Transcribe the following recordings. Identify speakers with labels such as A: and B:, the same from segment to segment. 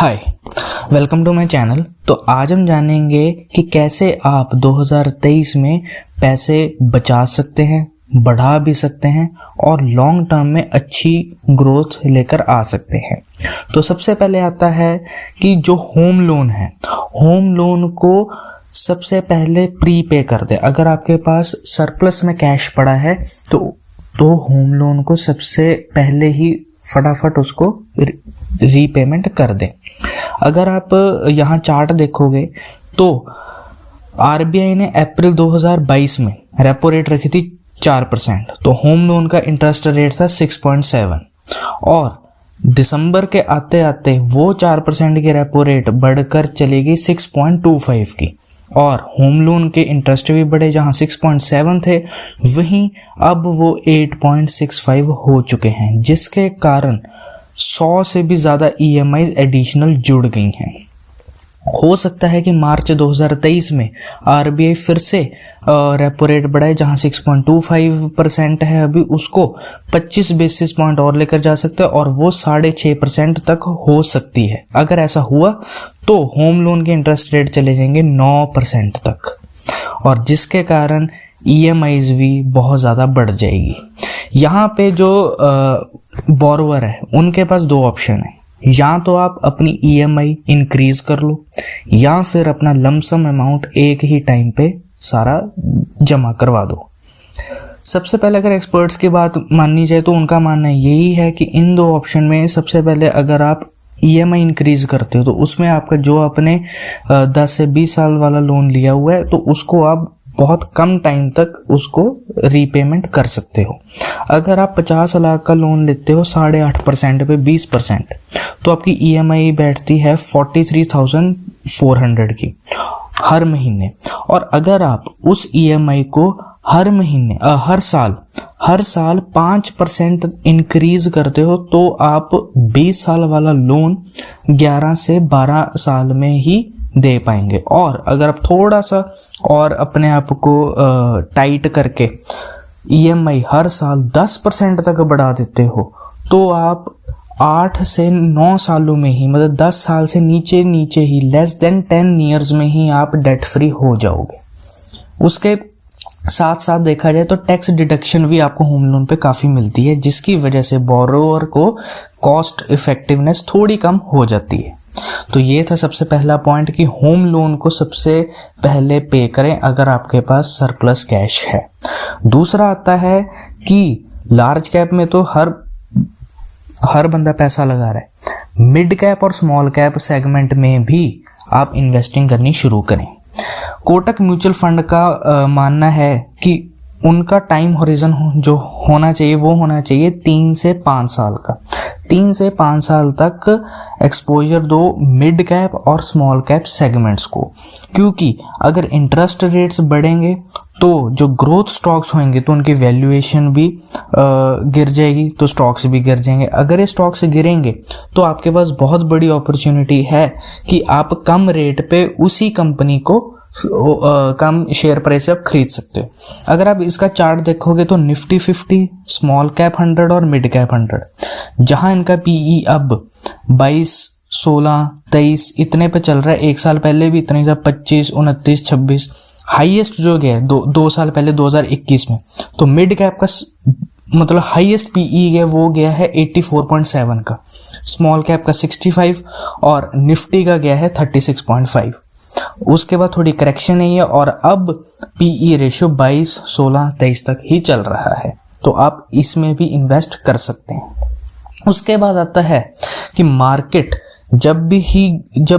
A: Hi, welcome to my channel. तो आज हम जानेंगे कि कैसे आप 2023 में पैसे बचा सकते हैं, बढ़ा भी सकते हैं और लॉन्ग टर्म में अच्छी ग्रोथ लेकर आ सकते हैं। तो सबसे पहले आता है कि जो होम लोन है, होम लोन को सबसे पहले प्री पे कर दे। अगर आपके पास सरप्लस में कैश पड़ा है तो होम लोन को सबसे पहले ही फटाफट उसको रीपेमेंट कर दें। अगर आप यहाँ चार्ट देखोगे तो आरबीआई ने अप्रैल 2022 में रेपो रेट रखी थी 4%, तो होम लोन का इंटरेस्ट रेट था 6.7 और दिसंबर के आते आते वो 4% की रेपो रेट बढ़कर चलेगी 6.25 की और होम लोन के इंटरेस्ट भी बढ़े। जहां 6.7 थे वहीं अब वो 8.65 हो चुके हैं, जिसके कारण 100 से भी ज़्यादा EMIs एडिशनल जुड़ गई हैं। हो सकता है कि मार्च 2023 में आरबीआई फिर से रेपो रेट बढ़ाए। जहां 6.25% है अभी, उसको 25 बेसिस पॉइंट और लेकर जा सकते हैं और वो 6.5% तक हो सकती है। अगर ऐसा हुआ तो होम लोन के इंटरेस्ट रेट चले जाएंगे 9% तक और जिसके कारण EMIs भी बहुत ज़्यादा बढ़ जाएगी। यहाँ पे जो बोरोवर है उनके पास दो ऑप्शन है, या तो आप अपनी EMI इंक्रीज कर लो या फिर अपना लमसम अमाउंट एक ही टाइम पे सारा जमा करवा दो। सबसे पहले अगर एक्सपर्ट्स की बात माननी जाए तो उनका मानना यही है कि इन दो ऑप्शन में सबसे पहले अगर आप EMI इंक्रीज करते हो तो उसमें आपका जो आपने 10 से 20 साल वाला लोन लिया हुआ है तो उसको आप बहुत कम टाइम तक उसको रीपेमेंट कर सकते हो। अगर आप 50 लाख का लोन लेते हो 8.5% पे 20%, तो आपकी EMI बैठती है 43,400 की हर महीने। और अगर आप उस EMI को हर महीने हर साल 5% इंक्रीज करते हो तो आप 20 साल वाला लोन 11 से 12 साल में ही दे पाएंगे। और अगर आप थोड़ा सा और अपने आप को टाइट करके EMI हर साल 10% तक बढ़ा देते हो तो आप 8 से 9 सालों में ही, मतलब 10 साल से नीचे ही, लेस देन 10 ईयर्स में ही आप डेट फ्री हो जाओगे। उसके साथ साथ देखा जाए तो टैक्स डिडक्शन भी आपको होम लोन पे काफ़ी मिलती है, जिसकी वजह से बोरोवर को कॉस्ट इफेक्टिवनेस थोड़ी कम हो जाती है। तो ये था सबसे पहला पॉइंट कि होम लोन को सबसे पहले पे करें अगर आपके पास सरप्लस कैश है। दूसरा आता है कि लार्ज कैप में तो हर बंदा पैसा लगा रहा है, मिड कैप और स्मॉल कैप सेगमेंट में भी आप इन्वेस्टिंग करनी शुरू करें। कोटक म्यूचुअल फंड का मानना है कि उनका टाइम होरिजन जो होना चाहिए वो होना चाहिए 3 से 5 साल का। 3 से 5 साल तक एक्सपोजर दो मिड कैप और स्मॉल कैप सेगमेंट्स को, क्योंकि अगर इंटरेस्ट रेट्स बढ़ेंगे तो जो ग्रोथ स्टॉक्स होंगे तो उनकी वैल्यूएशन भी गिर जाएगी, तो स्टॉक्स भी गिर जाएंगे। अगर ये स्टॉक्स गिरेंगे तो आपके पास बहुत बड़ी अपॉर्चुनिटी है कि आप कम रेट पे उसी कंपनी को कम शेयर प्राइस से आप खरीद सकते हो। अगर आप इसका चार्ट देखोगे तो निफ्टी 50, स्मॉल कैप 100 और मिड कैप 100, जहां इनका PE अब 22, 16, 23 इतने पे चल रहा है। एक साल पहले भी इतने था, 25, 29, 26। हाईएस्ट जो गया दो साल पहले 2021 में, तो मिड कैप का मतलब हाईएस्ट PE है वो गया है 84.7 का, स्मॉल कैप का 65 और निफ्टी का गया है 36.5। उसके बाद थोड़ी करेक्शन नहीं है और अब PE रेशियो 22, 16, 23 तक ही चल रहा है, तो आप इसमें भी इन्वेस्ट कर सकते हैं। उसके बाद आता है कि मार्केट जब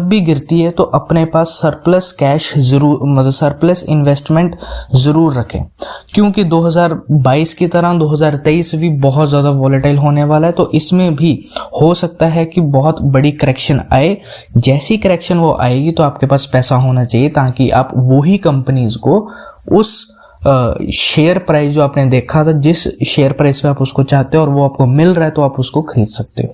A: भी गिरती है तो अपने पास सरप्लस कैश जरूर, मतलब सरप्लस इन्वेस्टमेंट जरूर रखें, क्योंकि 2022 की तरह 2023 भी बहुत ज़्यादा वॉलेटाइल होने वाला है। तो इसमें भी हो सकता है कि बहुत बड़ी करेक्शन आए। जैसी करेक्शन वो आएगी तो आपके पास पैसा होना चाहिए ताकि आप वही कंपनीज को उस शेयर प्राइस जो आपने देखा था, जिस शेयर प्राइस पे आप उसको चाहते हो और वो आपको मिल रहा है तो आप उसको खरीद सकते हो।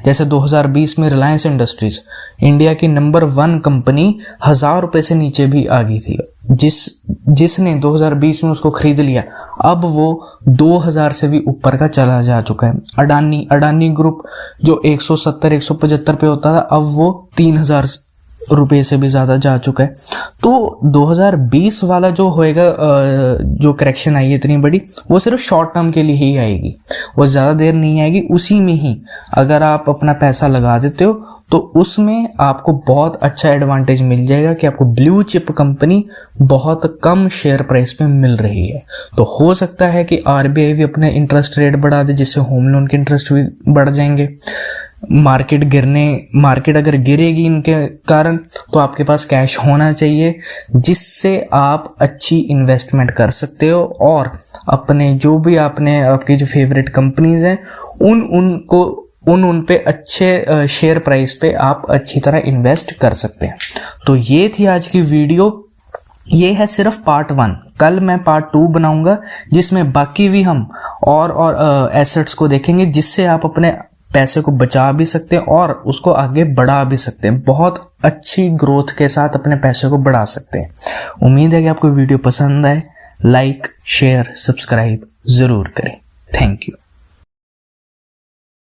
A: जैसे 2020 में रिलायंस इंडस्ट्रीज, इंडिया की नंबर 1 कंपनी, 1000 रुपए से नीचे भी आ गई थी। जिसने 2020 में उसको खरीद लिया, अब वो 2000 से भी ऊपर का चला जा चुका है। अडानी ग्रुप जो 170-175 पे होता था, अब वो 3000 रुपए से भी ज्यादा जा चुका है। तो 2020 वाला जो होएगा, जो करेक्शन आई है इतनी बड़ी, वो सिर्फ शॉर्ट टर्म के लिए ही आएगी, वो ज्यादा देर नहीं आएगी। उसी में ही अगर आप अपना पैसा लगा देते हो तो उसमें आपको बहुत अच्छा एडवांटेज मिल जाएगा कि आपको ब्लू चिप कंपनी बहुत कम शेयर प्राइस पे मिल रही है। तो हो सकता है कि आरबीआई भी अपने इंटरेस्ट रेट बढ़ा दे, जिससे होम लोन के इंटरेस्ट भी बढ़ जाएंगे। मार्केट अगर गिरेगी इनके कारण, तो आपके पास कैश होना चाहिए जिससे आप अच्छी इन्वेस्टमेंट कर सकते हो और अपने जो भी आपकी जो फेवरेट कंपनीज हैं उन पे अच्छे शेयर प्राइस पे आप अच्छी तरह इन्वेस्ट कर सकते हैं। तो ये थी आज की वीडियो। ये है सिर्फ पार्ट 1। कल मैं पार्ट 2 बनाऊंगा जिसमें बाकी भी हम और एसेट्स को देखेंगे, जिससे आप अपने पैसे को बचा भी सकते हैं और उसको आगे बढ़ा भी सकते हैं। बहुत अच्छी ग्रोथ के साथ अपने पैसे को बढ़ा सकते हैं। उम्मीद है कि आपको वीडियो पसंद आए। लाइक, शेयर, सब्सक्राइब जरूर करें। Thank you.